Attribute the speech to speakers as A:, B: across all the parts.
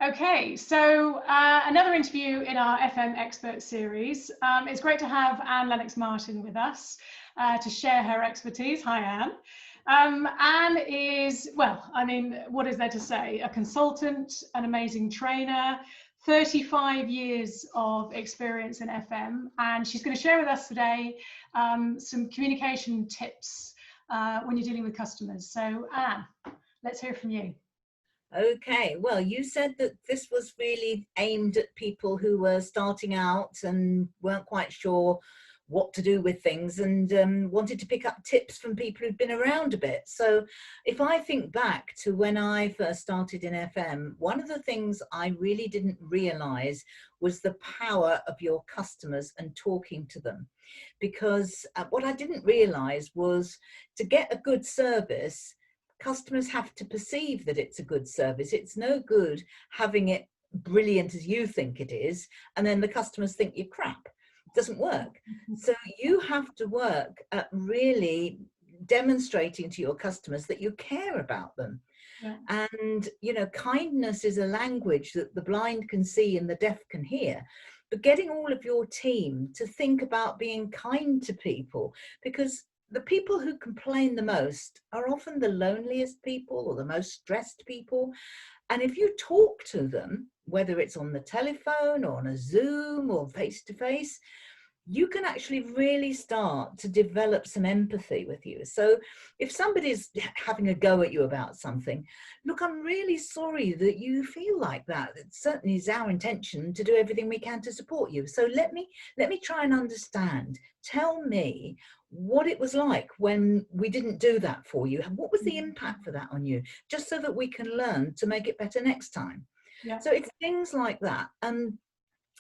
A: Okay, so another interview in our FM Expert series. It's great to have Anne Lennox-Martin with us to share her expertise. Hi, Anne. Anne is, well, I mean, what is there to say? A consultant, an amazing trainer, 35 years of experience in FM, and she's going to share with us today some communication tips when you're dealing with customers. So, Anne, let's hear from you.
B: Okay, well, you said that this was really aimed at people who were starting out and weren't quite sure what to do with things and wanted to pick up tips from people who've been around a bit. So if I think back to when I first started in FM, one of the things I really didn't realize was the power of your customers and talking to them. Because what I didn't realize was to get a good service, customers have to perceive that it's a good service. It's no good having it brilliant as you think it is, and then the customers think you're crap. It doesn't work. So you have to work at really demonstrating to your customers that you care about them. Yeah. And, you know, kindness is a language that the blind can see and the deaf can hear. But getting all of your team to think about being kind to people, because the people who complain the most are often the loneliest people or the most stressed people. And if you talk to them, whether it's on the telephone or on a Zoom or face-to-face, you can actually really start to develop some empathy with you. So if somebody's having a go at you about something, look, I'm really sorry that you feel like that. It certainly is our intention to do everything we can to support you. So let me try and understand. Tell me what it was like when we didn't do that for you. What was the impact for that on you? Just so that we can learn to make it better next time. Yeah. So it's things like that.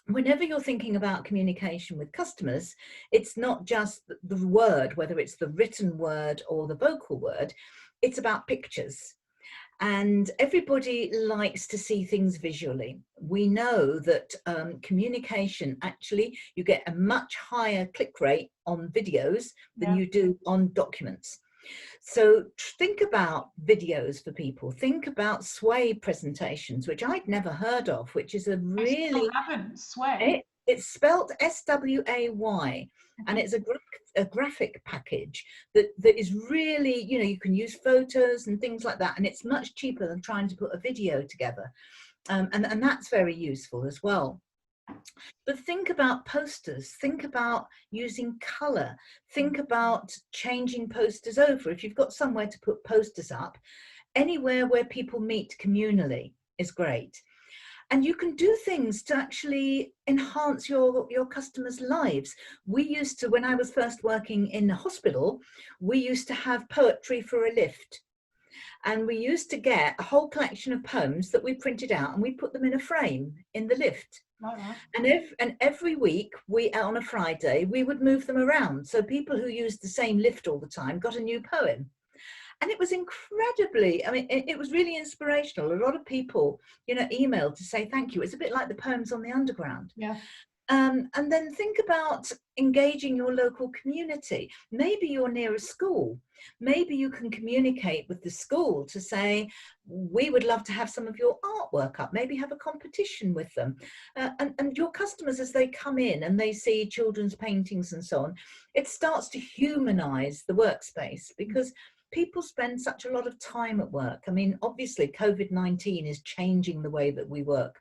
B: Whenever you're thinking about communication with customers, it's not just the word, whether it's the written word or the vocal word, it's about pictures. And everybody likes to see things visually. We know that communication, actually, you get a much higher click rate on videos than you do on documents. So think about videos for people. Think about sway presentations, which I'd never heard of, which is a really...
A: I haven't, sway.
B: It's spelled S-W-A-Y, and it's a graphic package that is really, you know, you can use photos and things like that, and it's much cheaper than trying to put a video together. And that's very useful as well. But think about posters, think about using colour, think about changing posters over. If you've got somewhere to put posters up, anywhere where people meet communally is great. And you can do things to actually enhance your customers' lives. We used to, when I was first working in a hospital, we used to have poetry for a lift. And we used to get a whole collection of poems that we printed out and we put them in a frame in the lift. And every week, on a Friday, we would move them around. So people who used the same lift all the time got a new poem. And it was incredibly, I mean, it was really inspirational. A lot of people, you know, emailed to say thank you. It's a bit like the poems on the Underground. Yeah. And then think about engaging your local community. Maybe you're near a school. Maybe you can communicate with the school to say, we would love to have some of your artwork up. Maybe have a competition with them. And your customers, as they come in and they see children's paintings and so on, it starts to humanize the workspace, because people spend such a lot of time at work. I mean, obviously, COVID-19 is changing the way that we work.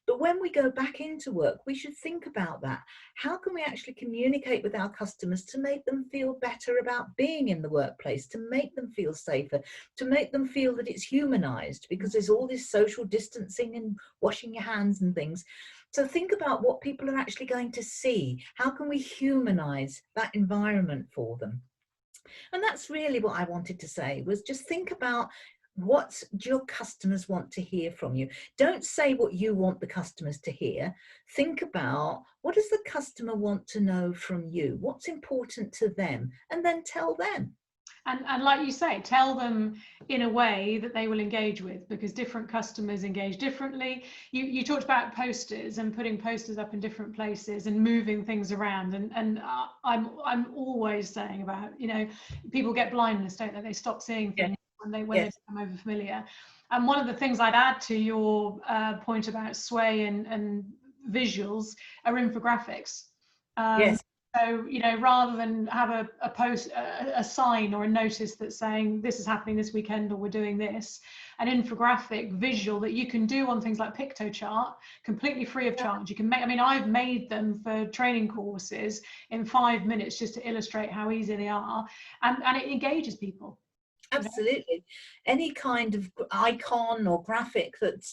B: But when we go back into work, we should think about that. How can we actually communicate with our customers to make them feel better about being in the workplace, to make them feel safer, to make them feel that it's humanized, because there's all this social distancing and washing your hands and things. So think about what people are actually going to see. How can we humanize that environment for them? And that's really what I wanted to say, was just think about what do your customers want to hear from you. Don't say what you want the customers to hear. Think about, what does the customer want to know from you? What's important to them? And then tell them.
A: And like you say, tell them in a way that they will engage with, because different customers engage differently. You talked about posters and putting posters up in different places and moving things around. And I'm always saying about, you know, people get blindness, don't they? They stop seeing things when they become over familiar. And one of the things I'd add to your point about sway and visuals are infographics.
B: Yes.
A: So, you know, rather than have a post, a sign or a notice that's saying this is happening this weekend or we're doing this, an infographic visual that you can do on things like PictoChart, completely free of charge. You can make, I mean, I've made them for training courses in 5 minutes just to illustrate how easy they are, and it engages people.
B: Absolutely. Any kind of icon or graphic that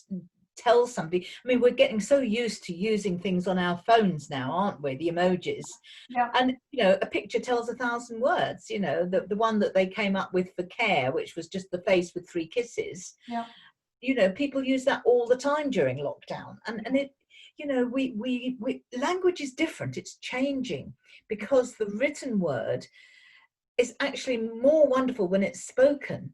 B: tells somebody. I mean, we're getting so used to using things on our phones now, aren't we? The emojis.
A: Yeah.
B: And, you know, a picture tells 1,000 words. You know, the one that they came up with for care, which was just the face with 3 kisses.
A: Yeah.
B: You know, people use that all the time during lockdown. And it, you know, we language is different. It's changing because the written word is actually more wonderful when it's spoken.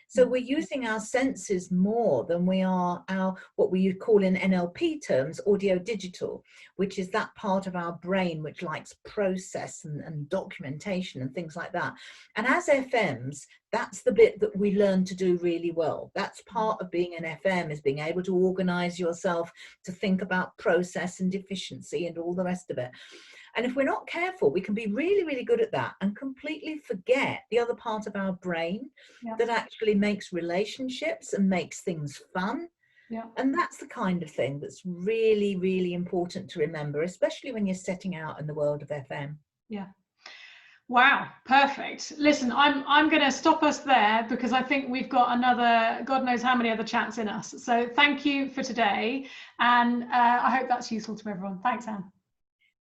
B: So we're using our senses more than we are our, what we call in NLP terms, audio digital, which is that part of our brain which likes process and documentation and things like that. And as FMs, that's the bit that we learn to do really well. That's part of being an FM, is being able to organize yourself, to think about process and efficiency and all the rest of it. And if we're not careful, we can be really, really good at that and completely forget the other part of our brain that actually makes relationships and makes things fun.
A: Yeah.
B: And that's the kind of thing that's really, really important to remember, especially when you're setting out in the world of FM.
A: Yeah. Wow, perfect. Listen, I'm going to stop us there because I think we've got another, God knows how many other chats in us. So thank you for today. And I hope that's useful to everyone. Thanks, Anne.